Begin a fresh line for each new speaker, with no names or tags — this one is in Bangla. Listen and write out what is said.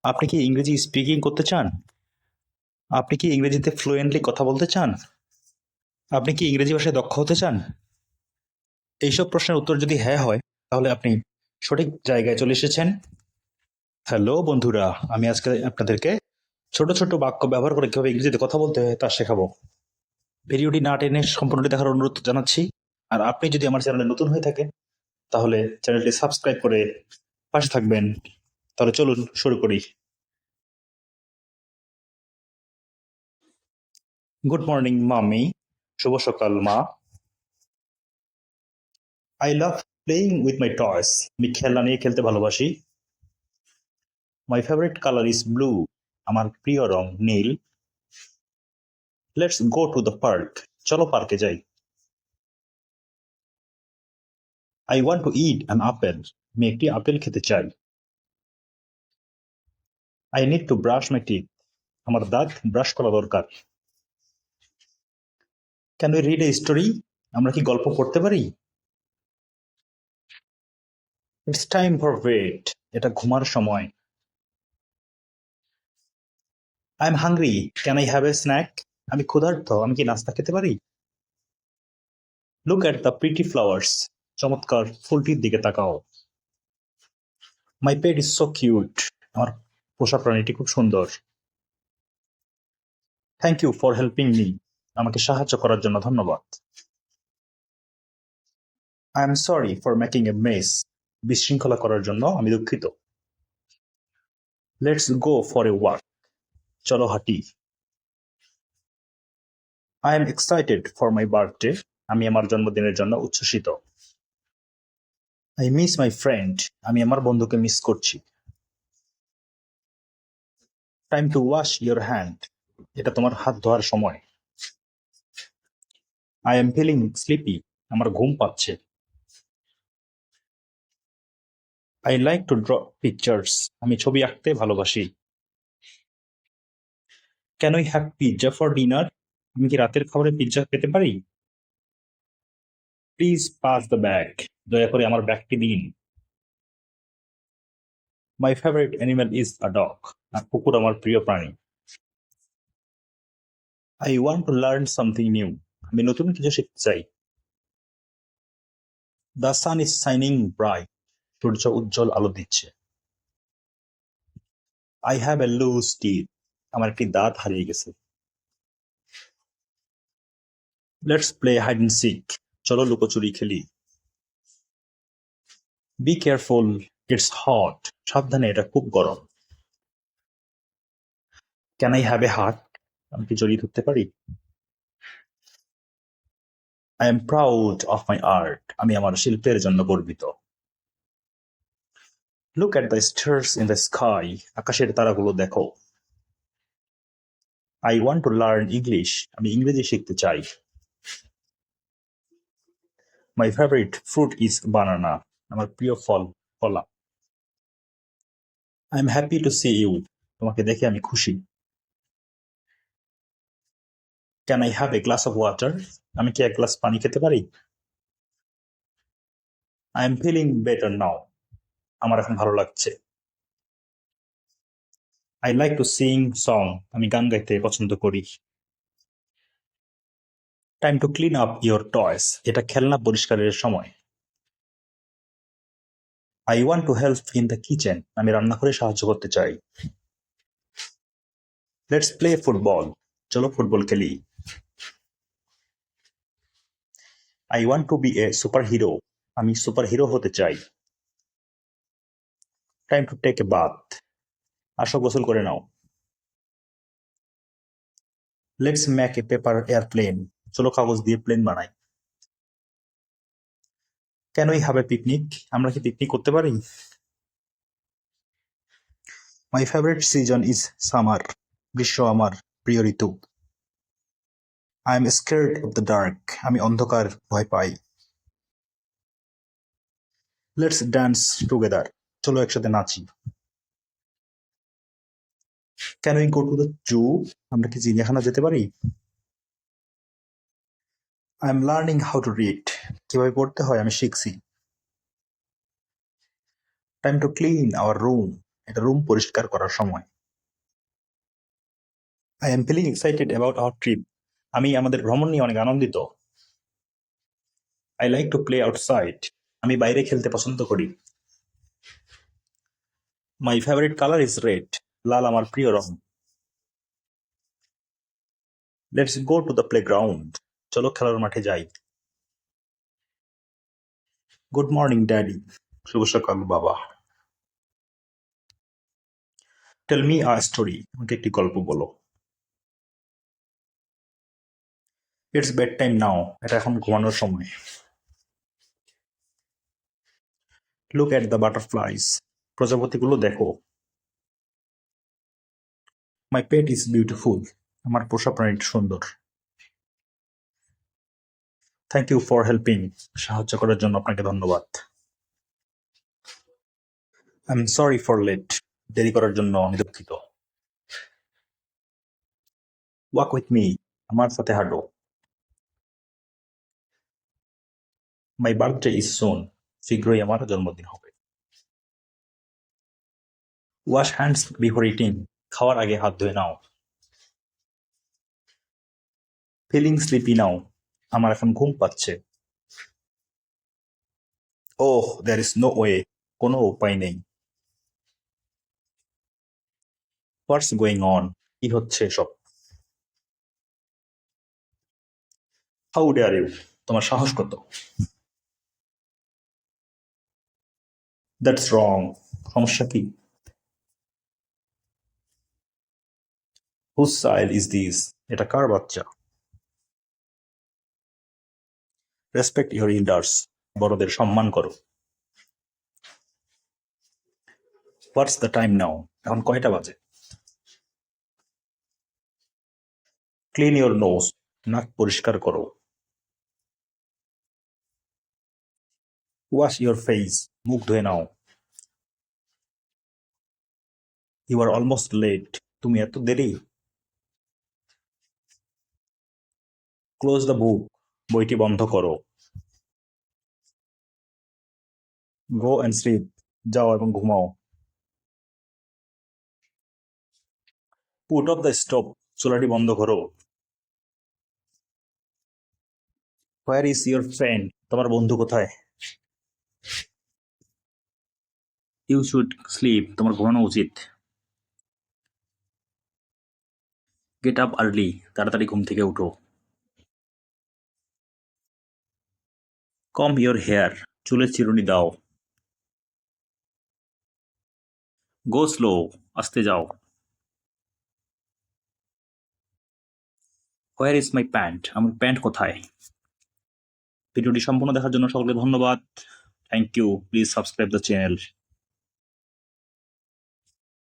আপনি কি ইংরেজি স্পিকিং করতে চান? আপনি কি ইংরেজিতে ফ্লুয়েন্টলি কথা বলতে চান? আপনি কি ইংরেজি ভাষায় দক্ষ হতে চান? এইসব প্রশ্নের উত্তর যদি হ্যাঁ হয়, তাহলে আপনি সঠিক জায়গায় চলে এসেছেন। হ্যালো বন্ধুরা, আমি আজকে আপনাদেরকে ছোট ছোট বাক্য ব্যবহার করে কিভাবে ইংরেজিতে কথা বলতে হয় তা শেখাবো। ভিডিওটি না টেনে সম্পূর্ণটি দেখার অনুরোধ জানাচ্ছি। আর আপনি যদি আমার চ্যানেলে নতুন হয়ে থাকেন, তাহলে চ্যানেলটি সাবস্ক্রাইব করে পাশে থাকবেন। তাহলে চলুন শুরু করি। গুড মর্নিং মামি। শুভ সকাল মা। I love playing with my toys. আমি খেলনা নিয়ে খেলতে ভালোবাসি। My favorite color is blue. আমার প্রিয় রং নীল। Let's go to the park. চলো পার্কে যাই। I want to eat an apple. আমি একটি আপেল খেতে চাই। I need to brush my teeth. আমার দাঁত ব্রাশ করা দরকার। Can we read a story? আমরা কি গল্প পড়তে পারি? It's time for bed. এটা ঘুমার সময়। I'm hungry. Can I have a snack? আমি ক্ষুধার্ত, আমি কি নাস্তা খেতে পারি? Look at the pretty flowers. চমৎকার ফুলটির দিকে তাকাও। My pet is so cute. আমার পোষা প্রাণীটি খুব সুন্দর। Thank you for helping me. আমাকে সাহায্য করার জন্য ধন্যবাদ। I am sorry for making a mess. বিশৃঙ্খলা করার জন্য আমি দুঃখিত। Let's go for a walk. চলো হাঁটি। I am excited for my birthday. আমি আমার জন্মদিনের জন্য উচ্ছ্বসিত। I miss my friend. আমি আমার বন্ধুকে মিস করছি। Time to wash your hand. এটা তোমার হাত ধোয়ার সময়। I am feeling sleepy. আমার ঘুম পাচ্ছে। I like to draw pictures. আমি ছবি আঁকতে ভালোবাসি। Can we have pizza for dinner? আমি কি রাতের খাবারে পিৎজা পেতে পারি? Please pass the bag. দয়া করে আমার ব্যাগটি দিন। My favorite animal is a dog. আর কুকুর আমার প্রিয় প্রাণী। I want to learn something new. আমি নতুন কিছু শিখতে চাই। The sun is shining bright. সূর্য উজ্জ্বল আলো দিচ্ছে। I have a loose teeth. আমার একটি দাঁত হারিয়ে গেছে। Let's play hide and seek. চলো লুকোচুরি খেলি। Be careful, it's hot. সাবধানে, এটা খুব গরম। Can I have a hug? আমি কি জড়িয়ে ধরতে পারি? I am proud of my art. আমি আমার শিল্পের জন্য গর্বিত। Look at the stars in the sky. আকাশের তারাগুলো দেখো। I want to learn English. আমি ইংরেজি শিখতে চাই। My favorite fruit is banana. আমার প্রিয় ফল কলা। I am happy to see you. তোমাকে দেখে আমি খুশি। Can I have a glass of water? আমি কি এক গ্লাস পানি খেতে পারি? I am feeling better now. আমার এখন ভালো লাগছে। I like to sing song. আমি গান গাইতে পছন্দ করি। Time to clean up your toys. এটা খেলনা পরিষ্কারের সময়। I want to help in the kitchen. আমি রান্নাঘরে সাহায্য করতে চাই। Let's play football. চলো ফুটবল খেলি। I want to be a superhero. আমি সুপারহিরো হতে চাই। Time to take a bath. আসো গোসল করে নাও। Let's make a paper airplane. চলো কাগজ দিয়ে প্লেন বানাই। Can we have a picnic? আমরা কি পিকনিক করতে পারি? My favorite season is summer. গ্রীষ্ম আমার প্রিয় ঋতু। I am scared of the dark. আমি অন্ধকার ভয় পাই। Let's dance together. চলো একসাথে নাচি। Can we go to the zoo? আমরা কি চিড়িয়াখানা যেতে পারি? I am learning how to read. কিভাবে পড়তে হয় আমি শিখছি। Time to clean our room. এটা রুম পরিষ্কার করার সময়। I am feeling excited about our trip. আমি আমাদের ভ্রমণ নিয়ে অনেক আনন্দিত। I like to play outside. আমি বাইরে খেলতে পছন্দ করি। My favourite colour is red. লাল আমার প্রিয় রং। Let's go to the playground. চলো খেলার মাঠে যাই। Good morning daddy. শুভ সকাল বাবা। Tell me a story. আমাকে একটি গল্প বলো। It's bed time now. এটা এখন ঘুমানোর সময়। Look at the butterflies. প্রজাপতিগুলো দেখো। My pet is beautiful. আমার পোষা প্রাণীটি সুন্দর। Thank you for helping. সাহায্য করার জন্য আপনাকে ধন্যবাদ। I am sorry for late. দেরি করার জন্য আমি দুঃখিত। Walk with me. আমার সাথে হাঁটো। My birthday is soon. শীঘ্রই আমার জন্মদিন হবে। Wash hands before eating. খাওয়ার আগে হাত ধুয়ে নাও। ফিলিং স্লিপি নাও। আমার এখন ঘুম পাচ্ছে। Oh there is no way. কোনো উপায় নেই। What's going on. কি হচ্ছে এসব? How dare you. তোমার সাহস কত? That's wrong. সমস্যা কি? Whose child is this. এটা কার বাচ্চা? Respect your elders. বড়দের সম্মান করো। What's the time now. এখন কয়টা বাজে? Clean your nose. নাক পরিষ্কার করো। Wash your face. মুখ ধুয়ে নাও। You are almost late. তুমি এত দেরি। ক্লোজ দ্য বুক। বইটি বন্ধ করো। Go and sleep. যাও এবং ঘুমাও। Put off the stove. চুলাটি বন্ধ করো। Where is your friend. তোমার বন্ধু কোথায়? You should sleep. তোমার ঘুমানো উচিত। Get up early. তাড়াতাড়ি ঘুম থেকে উঠো। Comb your hair. চুলের চিরুনি দাও। Go slow. আস্তে যাও। Where is my pant. আমার প্যান্ট কোথায়? ভিডিওটি সম্পূর্ণ দেখার জন্য সকলকে ধন্যবাদ। Thank you. Please subscribe the channel.